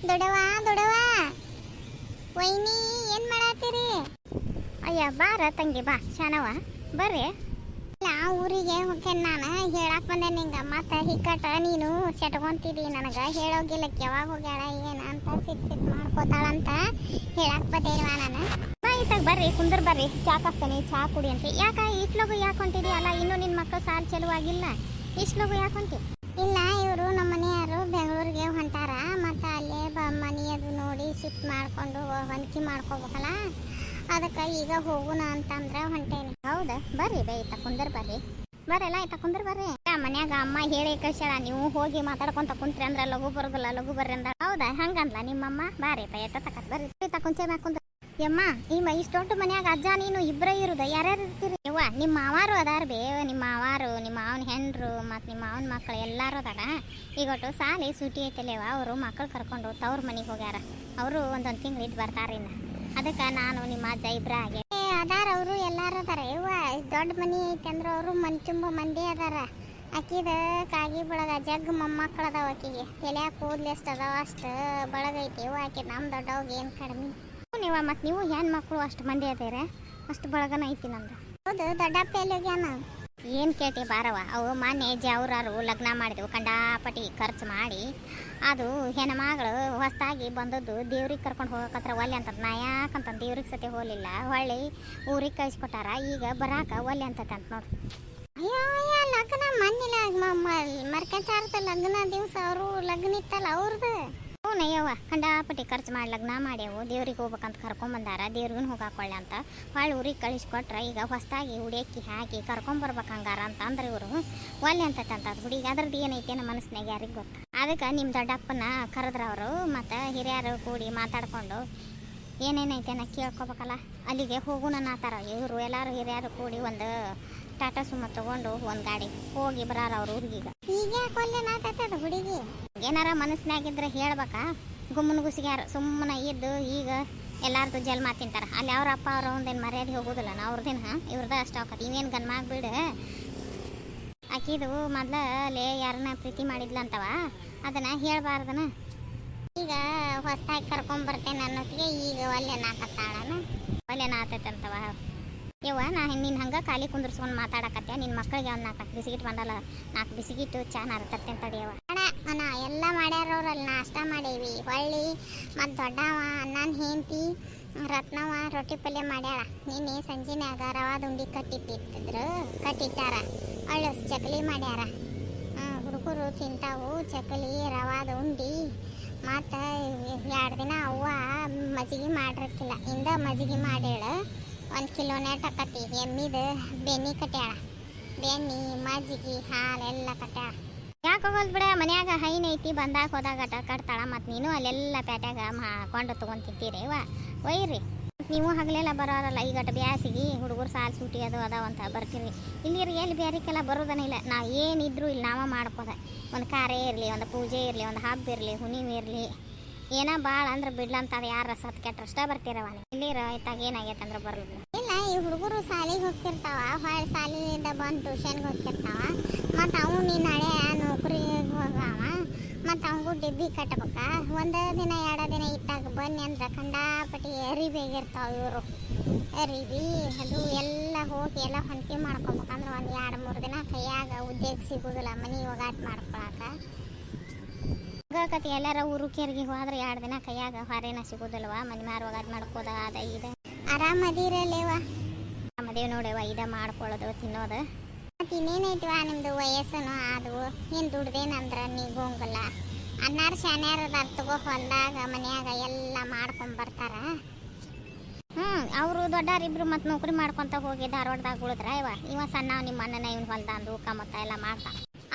ದೊಡವ ದೊಡವ ವೈನಿ ಏನ್ ಮಾಡತ್ತೀರಿ? ಅಯ್ಯ ಬಾರ ತಂಗಿ ಬಾ ಶಾನವ ಬರ್ರಿ. ಇಲ್ಲ ಊರಿಗೆ ಹೋಗ್ತೇನೆ ನಾನು ಹೇಳಕ್ ಬಂದೆ ನಿಂಗ ಮತ್ತೆ ಹಿಕ್ಕಟ ನೀನು ಸೆಟ್ಕೊಂತಿದಿ ನನಗ ಹೇಳೋಗಿಲ್ಲಕ್ಕೆ ಯಾವಾಗ ಹೋಗ್ಯಾಳ ಏನ ಅಂತ ಸಿಟ್ ಮಾಡ್ಕೋತಾಳಂತ ಹೇಳಕ್ ಬಂದೇಲ್ವಾ ನಾನು. ಇತ್ತಾಗ ಬರ್ರಿ ಕುಂದ್ರ ಬರ್ರಿ ಚಾ ಕಾಸ್ತೇನೆ ಚಾ ಕುಡಿ ಅಂತ. ಯಾಕ ಇಟ್ಲಗು ಯಾಕೆ ಹೊಂಟಿದಿ? ಅಲ್ಲ ಇನ್ನು ನಿನ್ನ ಮಕ್ಕಳು ಸಾಲ್ ಚಲುವಾಗಿಲ್ಲ, ಇಷ್ಟಲಗು ಯಾಕೆ ಹೊಂಟಿ? ಇಲ್ಲ ಇವರು ನಮ್ಮ ಮನೆಯವರು ಬೆಂಗಳೂರಿಗೆ ಹೊಂಟಾರ ಮತ್ತು ಅಲ್ಲೇ ಮನೆಯದು ನೋಡಿ ಶಿಫ್ಟ್ ಮಾಡಿಕೊಂಡು ಹೊಂದಿಕೆ ಮಾಡ್ಕೋಬೇಕಲ್ಲ, ಅದಕ್ಕೆ ಈಗ ಹೋಗೋಣ ಅಂತಂದ್ರೆ ಹೊಂಟೇನಿ. ಹೌದಾ ಬರ್ರಿ ಬೈ ಕುಂದರ್ ಬರ್ರಿ ಬರಲ್ಲ ಆಯ್ತಾ ಕುಂದ್ರ ಬರ್ರಿ. ಮನ್ಯಾಗ ಅಮ್ಮ ಹೇಳಿ ಕಳ್ಸ್ಯಾಳ ನೀವು ಹೋಗಿ ಮಾತಾಡ್ಕೊಂತ ಕುಂತ್ರಿ ಅಂದ್ರೆ ಲಘು ಬರೋದಿಲ್ಲ ಲಘು ಬರ್ರಿ ಅಂದ. ಹೌದಾ ಹಂಗಂದ್ಲ ನಿಮ್ಮಮ್ಮ? ಬಾರಿ ಬೈ ತಕತ್ ಬರ್ರಿ ಕುಂಚೆ ಮ್ಯಾಕ ಕುಂದ್ರ. ಯಮ್ಮ ನಿಮ್ಮ ಇಷ್ಟು ದೊಡ್ಡ ಮನ್ಯಾಗ ಅಜ್ಜ ನೀನು ಇಬ್ಬರೇ ಇರುದ? ಯಾರ್ಯಾರು ಇರ್ತೀರಿ? ಯವ್ವ ನಿಮ್ಮ ಮಾವಾರು ಅದಾರ ಬೇ, ನಿಮ್ಮ ಮಾವಾರು ನಿಮ್ಮ ಮಾವನ ಹೆಂಡ್ರು ಮತ್ತು ನಿಮ್ಮ ಮಾವನ ಮಕ್ಕಳು ಎಲ್ಲರೂ ಅದಾರ. ಈಗೊಟ್ಟು ಸಾಲಿ ಸೂಟಿ ಐತಲ್ಲೇವ, ಅವರು ಮಕ್ಕಳು ಕರ್ಕೊಂಡು ತವ್ರ ಮನೆಗೆ ಹೋಗ್ಯಾರ. ಅವರು ಒಂದೊಂದು ತಿಂಗಳು ಇದ್ದು ಬರ್ತಾರಿನ್ನ. ಅದಕ್ಕೆ ನಾನು ನಿಮ್ಮ ಅಜ್ಜ ಇಬ್ಬರ ಹಾಗೆ ಅದಾರ. ಅವರು ಎಲ್ಲಾರು ಅದಾರ. ಯವ್ವ ದೊಡ್ಡ ಮನೆ ಐತೆ ಅಂದ್ರೆ ಅವರು ಮನೆ ತುಂಬ ಮಂದಿ ಅದಾರ. ಆಕಿದ ಕಾಗಿ ಬಳಗ ಜಗ್ ಮೊಮ್ಮಕ್ಕಳು ಅದಾವ. ಆಕಿಗೆ ತಲೆಯಾಗ ಕೂದಲು ಎಷ್ಟು ಅದಾವ ಅಷ್ಟು ಬಳಗೈತಿ. ಯವ್ವ ಆಕೆ ನಮ್ಮ ದೊಡ್ಡವಾಗ ಏನು ಕಡಿಮೆ ನೀವ ಮತ್ತು ನೀವು ಹೆಣ್ಣು ಮಕ್ಕಳು ಅಷ್ಟು ಮಂದಿ ಅದೇರೆ, ಅಷ್ಟು ಬಳಗನ ಐತಿ ನಮ್ದು. ಹೌದು ದೊಡ್ಡಪ್ಪ ಎಲ್ಲಿಗ್ಯಾನ? ಏನು ಕೇಳ್ತಿ ಬಾರವ, ಅವು ಮೊನ್ನೆ ಜವ್ರಾರು ಲಗ್ನ ಮಾಡಿದೆವು ಕಂಡಾಪಟ್ಟಿ ಖರ್ಚು ಮಾಡಿ. ಅದು ಹೆಣ್ಮಗಳು ಹೊಸದಾಗಿ ಬಂದದ್ದು ದೇವ್ರಿಗೆ ಕರ್ಕೊಂಡು ಹೋಗಕತ್ರ ಒಲ್ಲೆ ಅಂತ. ನಾ ಯಾಕಂತ ದೇವ್ರಿಗೆ ಸತಿ ಹೋಗಲಿಲ್ಲ, ಹೊಳ್ಳಿ ಊರಿಗೆ ಕಳಿಸ್ಕೊಟ್ಟಾರ. ಈಗ ಬರಾಕ ಒಲ್ಲೆ ಅಂತಂತ ನೋಡಿ. ಅಯ್ಯೋ ಅಯ್ಯ ಲಗ್ನ ಮೊನ್ನೆ ಮರ್ಕಂಚಾರ್ದ ಲಗ್ನ ದಿವಸ ಅವರು ಲಗ್ನ ಇತ್ತಲ್ಲ ಅವ್ರದ್ದು. ನಯ್ಯವ್ವ ಕಂಡಾಪಟ್ಟಿ ಖರ್ಚು ಮಾಡಿ ಲಗ್ನ ಮಾಡ್ಯಾವು. ದೇವ್ರಿಗೆ ಹೋಗ್ಬೇಕಂತ ಕರ್ಕೊಂಬಂದಾರ, ದೇವ್ರಿಗೂ ಹೋಗಾಕೊಳ್ಳೆ ಅಂತ ಹೊಳ್ಳಿ ಊರಿಗೆ ಕಳಿಸ್ಕೊಟ್ರೆ ಈಗ ಹೊಸದಾಗಿ ಹುಡಿಯಕ್ಕಿ ಹಾಕಿ ಕರ್ಕೊಂಬರ್ಬೇಕು ಹಂಗಾರ ಅಂತ ಅಂದ್ರೆ ಇವರು ಒಲ್ಲೆ ಅಂತಂತ ಹುಡುಗಿ. ಅದ್ರದ್ದು ಏನೈತೆ ನಮ್ಮ ಮನಸ್ಸಿನಾಗ ಯಾರಿಗೆ ಗೊತ್ತು. ಅದಕ್ಕೆ ನಿಮ್ಮ ದೊಡ್ಡಪ್ಪನ ಕರೆದ್ರ ಅವರು ಮತ್ತು ಹಿರಿಯರು ಕೂಡಿ ಮಾತಾಡ್ಕೊಂಡು ಏನೇನೈತೆ ನಾ ಕೇಳ್ಕೊಬೇಕಲ್ಲ, ಅಲ್ಲಿಗೆ ಹೋಗೋಣ ಆತಾರ. ಇವರು ಎಲ್ಲರೂ ಹಿರಿಯರು ಕೂಡಿ ಒಂದು ಟಾಟಾ ಸುಮ್ಮ ತಗೊಂಡು ಒಂದು ಗಾಡಿ ಹೋಗಿ ಬರಾರ ಅವ್ರ ಊರಿಗೀಗ. ಈಗ ಯಾಕೆ ನಾತದ ಹುಡುಗಿ? ಏನಾರ ಮನಸ್ಸಿನಾಗಿದ್ರೆ ಹೇಳ್ಬೇಕಾ? ಗುಮ್ಮನ ಗುಸಿಗ್ಯಾರ ಸುಮ್ಮನೆ ಇದ್ದು ಈಗ ಎಲ್ಲಾರ್ದು ಜಲ್ಮ ತಿಂತಾರ. ಅಲ್ಲಿ ಅವ್ರ ಅಪ್ಪ ಅವ್ರ ಒಂದೇನು ಮರ್ಯಾದೆ ಹೋಗೋದಿಲ್ಲ ನಾ ಅವ್ರದ್ದೇನು ಇವ್ರದ ಅಷ್ಟು ಆಕತಿ. ಇವೇನು ಗನ್ಮಾಗ್ಬಿಡು ಆಕಿದು ಮೊದಲೇ ಯಾರನ್ನ ಪ್ರೀತಿ ಮಾಡಿದ್ಲಂತವ, ಅದನ್ನು ಹೇಳ್ಬಾರ್ದನ. ಈಗ ಹೊಸದಾಗಿ ಕರ್ಕೊಂಬರ್ತೇನೆ ಅನ್ನೋತ್ತಿಗೆ ಈಗ ಒಲ್ಲೆ ನಾಕತ್ತಾಳನ ಒಲ್ಲೆ ನಾತೈತಂತವ. ಯವ್ವ ನಾ ನಿನ್ನ ಹಂಗೆ ಖಾಲಿ ಕುಂದ್ರಸ್ಕೊಂಡು ಮಾತಾಡಕತ್ತೆ. ನಿನ್ನ ಮಕ್ಕಳಿಗೆ ಒಂದು 4 ಬಿಸಿಗಿಟ್ಟು ಬಂದಲ್ಲ, 4 ಬಿಸಿಗಿಟ್ಟು ಚಾನಾರ ತರ್ತೇನೆ ತಡಿಯವ. ಅಣ್ಣ ಎಲ್ಲ ಮಾಡ್ಯಾರ ಅವ್ರಲ್ಲಿ, ನಾಷ್ಟ ಮಾಡೇವಿ. ಹೊಳ್ಳಿ ಮತ್ತು ದೊಡ್ಡವ ನನ್ನ ಹೆಂಡತಿ ರತ್ನವ ರೊಟ್ಟಿ ಪಲ್ಯ ಮಾಡ್ಯಾಳ. ನಿನ್ನೆ ಸಂಜೆನ್ಯಾಗ ರವಾ ದುಂಡಿ ಕಟ್ಟಿಟ್ಟಾರ. ಒಳ್ಳೆ ಚಕಲಿ ಮಾಡ್ಯಾರ. ಹುಡುಗರು ತಿಂತಾವು ಚಕಲಿ ರವಾದ ಉಂಡಿ. ಮತ್ತು 2 ದಿನ ಅವ್ವ ಮಜ್ಜಿಗೆ ಮಾಡಿರ್ಕಿಲ್ಲ, ಇಂದ ಮಜ್ಜಿಗೆ ಮಾಡ್ಯಾಳ. 1 ಕಿಲೋ ನೆಟ್ಟಕತಿ ಎಮ್ಮಿದು ಬೆಣ್ಣೆ ಕಟ್ಯಾಳ. ಬೆಣ್ಣೆ ಮಜ್ಜಿಗೆ ಹಾಲು ಎಲ್ಲ ಕಟ್ಯಾಳ. ಯಾಕೆ ಹೋಗಲ್ ಬಿಡ, ಮನ್ಯಾಗ ಹೈನ್ ಐತಿ, ಬಂದಾಗ ಹೋದಾಗ ಕಟ್ತಾಳ. ಮತ್ತು ನೀನು ಅಲ್ಲೆಲ್ಲ ಪ್ಯಾಟ್ಯಾಗ ಹಾಕೊಂಡು ತೊಗೊಂತಿರ್ತೀರಿ ವಾ ಒಯ್ಯಿರಿ. ನೀವು ಹಗಲೆಲ್ಲ ಬರೋರಲ್ಲ, ಈಗಟ ಬ್ಯಾಸಿಗೆ ಹುಡುಗರು ಸಾಲು ಸೂಟಿ ಅದು ಅದಾವಂತ ಬರ್ತೀರಿ. ಇಲ್ಲಿರಿ ಎಲ್ಲಿ ಬೇರೆಕ್ಕೆಲ್ಲ ಬರೋದನ್ನ ಇಲ್ಲ. ನಾ ಏನಿದ್ರು ಇಲ್ಲಿ ನಾವ ಮಾಡ್ಕೋದ. ಒಂದು ಕಾರ್ಯ ಇರಲಿ, ಒಂದು ಪೂಜೆ ಇರಲಿ, ಒಂದು ಹಬ್ಬ ಇರಲಿ, ಹುಣ್ಣಿಮೆ ಇರಲಿ, ಏನೋ ಭಾಳ ಅಂದ್ರೆ ಬಿಡ್ಲಂತ ಯಾರ ಸತ್ ಕೆಟ್ಟಷ್ಟ ಬರ್ತೀರವ. ಇಲ್ಲಿರ ಆಯ್ತಾಗ ಏನಾಗೈತೆ ಅಂದ್ರೆ ಬರಲ್ಲ. ಇಲ್ಲ ಈ ಹುಡುಗರು ಶಾಲೆಗೆ ಹೋಗ್ತಿರ್ತಾವ, ಹೊಳ್ಳಿ ಶಾಲೆಯಿಂದ ಬಂದು ಟ್ಯೂಷನ್ಗೆ ಹೋಗ್ತಿರ್ತಾವ. ಮತ್ತು ಅವು ನೀನು ಹಳೆ ನೌಕರಿಗೆ ಹೋಗವ, ಮತ್ತು ಅವಂಗೂ ಡಿಬ್ಬಿ ಕಟ್ಬೇಕ. 1 ದಿನ 2 ದಿನ ಇಟ್ಟಾಗ ಬನ್ನಿ ಅಂದ್ರೆ ಕಂಡಾಪಟ್ಟಿ ಅರಿಬೇಗಿರ್ತಾವೆ ಇವರು. ಅರಿವಿ ಅದು ಎಲ್ಲ ಹೋಗಿ ಎಲ್ಲ ಹೊಂಟಿ ಮಾಡ್ಕೊಬೇಕಂದ್ರೆ 1 2 3 ದಿನ ಕೈಯಾಗ ಉದ್ಯೋಗ ಸಿಗೋದಿಲ್ಲ ಮನೆ ಒಗಾಟ ಮಾಡ್ಕೊಳಕ. ಕತಿ ಎಲ್ಲಾರ ಊರು ಕೇರಿಗೆ ಹೋದ್ರೆ 2 ದಿನ ಕೈಯಾಗ ಹೊರೇನ ಸಿಗೋದಿಲ್ವ, ಮನೆ ಮಾರು ಒಗಾಟ ಮಾಡ್ಕೋದ ಅದ ಇದೆ. ಆರಾಮದಿರಲ್ಲೇವ? ಆರಾಮದೇವ್ ನೋಡವ, ಇದ ಮಾಡ್ಕೊಳ್ಳೋದು ತಿನ್ನೋದು. ಮತ್ತು ಇನ್ನೇನೈತಿವ ನಿಮ್ಮದು ವಯಸ್ಸನು ಆದವು, ಏನು ದುಡ್ದೇನಂದ್ರೆ ನೀಗೋಂಗಲ್ಲ. ಅನ್ನಾರು ಶಾನ್ಯಾರ ತಗೋ ಹೊಲ್ದಾಗ ಮನ್ಯಾಗ ಎಲ್ಲ ಮಾಡ್ಕೊಂಬರ್ತಾರ. ಅವರು ದೊಡ್ಡರಿಬ್ರು ಮತ್ತು ನೌಕರಿ ಮಾಡ್ಕೊತ ಹೋಗಿ ಧಾರವಾಡದಾಗ ಉಳಿದ್ರ ಇವ ಸಣ್ಣ ನಿಮ್ಮ ಅಣ್ಣನ ಇವ್ನ ಹೊಲ್ದಂದು ಕಮತ್ತ ಎಲ್ಲ ಮಾಡ್ತಾ.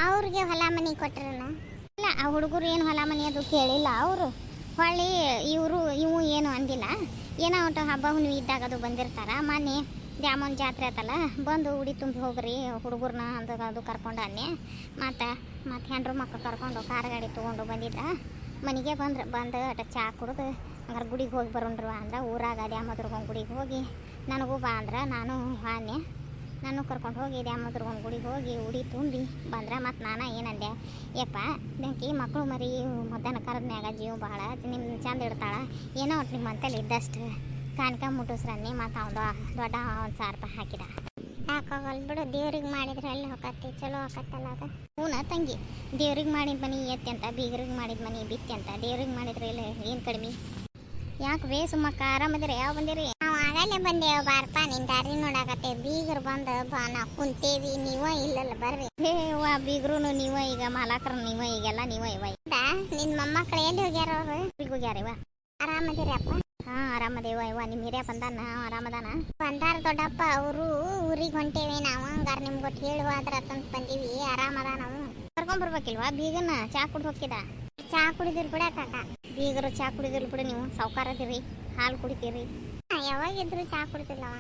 ಅವ್ರಿಗೆ ಹೊಲ ಮನೆ ಕೊಟ್ರನ? ಇಲ್ಲ ಆ ಹುಡುಗರು ಏನು ಹೊಲ ಮನೆ ಅದು ಕೇಳಿಲ್ಲ ಅವರು. ಹೊಳ್ಳಿ ಇವು ಏನು ಅಂದಿಲ್ಲ. ಏನೋ ಒಟ್ಟು ಹಬ್ಬ ಹುಣ್ಣಿಮೆ ಇದ್ದಾಗ ಅದು ಬಂದಿರ್ತಾರ. ಮೊನ್ನೆ ದ್ಯಾಮೋನ್ ಜಾತ್ರೆ ಆತಲ್ಲ, ಬಂದು ಉಡಿ ತುಂಬಿ ಹೋಗ್ರಿ ಹುಡುಗರನ್ನ ಅದು ಕರ್ಕೊಂಡು ಅನ್ನೆ. ಮತ್ತು ಹೆಂಡ್ರು ಮಕ್ಕಳು ಕರ್ಕೊಂಡು ಕಾರ್ ಗಾಡಿ ತೊಗೊಂಡು ಬಂದಿದ್ದ. ಮನೆಗೆ ಬಂದು ಅಟ ಚಾ ಕುಡಿದು ಹಂಗಾರೆ ಗುಡಿಗೆ ಹೋಗಿ ಬರೋಣ್ರವ ಅಂದ್ರೆ ಊರಾಗ ದ್ಯಾಮೋದ್ರಿಗೆ ಗುಡಿಗೆ ಹೋಗಿ ನನಗೂ ಬಾ ಅಂದ್ರೆ ನಾನು ಹಾನೆ ನಾನು ಕರ್ಕೊಂಡು ಹೋಗಿ ದ್ಯಾಮದ್ರಗೊಂದು ಗುಡಿಗೆ ಹೋಗಿ ಉಡಿ ತುಂಬಿ ಬಂದ್ರೆ ಮತ್ತು ನಾನು ಏನಂದೆ ಯಪ್ಪ ಬೆಂಕಿ ಮಕ್ಕಳು ಮರಿ ಮಧ್ಯಾಹ್ನ ಕರದ್ನ್ಯಾಗ ಜೀವ ಭಾಳ ನಿಮ್ಮ ಚಂದ ಇಡ್ತಾಳ ಏನೋ ಒಟ್ಟು ನಿಮ್ಮ ಅಂತಲ್ಲಿ ಇದ್ದಷ್ಟು ಕಾಣ್ಕ ಮುಟ್ಟಿಸ್ರನ್ನಿ ಮತ್ತು ಅವನು ದೊಡ್ಡ 1,000 ರೂಪಾಯಿ ಹಾಕಿದ. ಯಾಕಾಗಲ್ಲ ಬಿಡು, ದೇವ್ರಿಗೆ ಮಾಡಿದ್ರೆ ಅಲ್ಲಿ ಹೋಗತ್ತೆ, ಚಲೋ ಹೋಗತ್ತಲ್ಲ ಅದು. ಹೂನ ತಂಗಿ, ದೇವ್ರಿಗೆ ಮಾಡಿದ ಮನೆ ಎತ್ತಿ ಅಂತ, ಬೀಗರಿಗೆ ಮಾಡಿದ ಮನೆ ಬಿತ್ತಿ ಅಂತ, ದೇವ್ರಿಗೆ ಮಾಡಿದ್ರೆ ಇಲ್ಲ ಏನು ಕಡಿಮೆ. ಯಾಕೆ ಬೇ ಸುಮ್ಮಕ್ಕ ಆರಾಮದಿರಿ? ಯಾವ ಬಂದಿರಿ? ನಾವು ಆಗಲೇ ಬಂದೇವು ಬಾರಪ್ಪ, ನಿನ್ನ ದಾರಿ ನೋಡಾಕತ್ತೆ. ಬೀಗರು ಬಂದು ನಾವು ಕುಂತೇವಿ, ನೀವ ಇಲ್ಲಲ್ಲ ಬರ್ರಿ. ವಾ ಬೀಗರು ನೀವ, ಈಗ ಮಾಲಾಕ್ರ ನೀವ, ಈಗೆಲ್ಲ ನೀವ ಇವ. ನಿನ್ನ ಮೊಮ್ಮಕ್ಕಳು ಎಲ್ಲಿ ಹೋಗ್ಯಾರ? ಅವರು ಈಗ ಹೋಗ್ಯಾರ ಇವ. ಆರಾಮದಿರಿ ಅಪ್ಪ? ಹಾ ಆರಾಮದೇವ ಇವ. ನಿಮ್ಮ ಹಿರಿಯ ಬಂದಾನ? ಆರಾಮದಾನ? ಬಂದಾರ ದೊಡ್ಡಪ್ಪ ಅವರು. ಊರಿಗೆ ಹೊಂಟೇವಿ ನಾವು, ಹಂಗಾರ ನಿಮ್ಗೆ ಒಟ್ಟು ಹೇಳುವ ಅದ್ರ ತಂದು ಬಂದೀವಿ. ಆರಾಮದ ನಾವು. ಕರ್ಕೊಂಬರ್ಬೇಕಿಲ್ವಾ ಬೀಗನ? ಚಾ ಕುಡ್ದು ಹೋಗಿದ? ಚಾ ಕುಡಿದಿರ್ ಬಿಡ ಕಾಕ. ಬೀಗರು ಚಾ ಕುಡಿದಿರ್ ಬಿಡು, ನೀವು ಸಾವ್ಕಾರದಿರಿ, ಹಾಲು ಕುಡಿತೀರಿ. ಯಾವಾಗಿದ್ರು ಚಾ ಕುಡಿತಿಲ್ಲವ.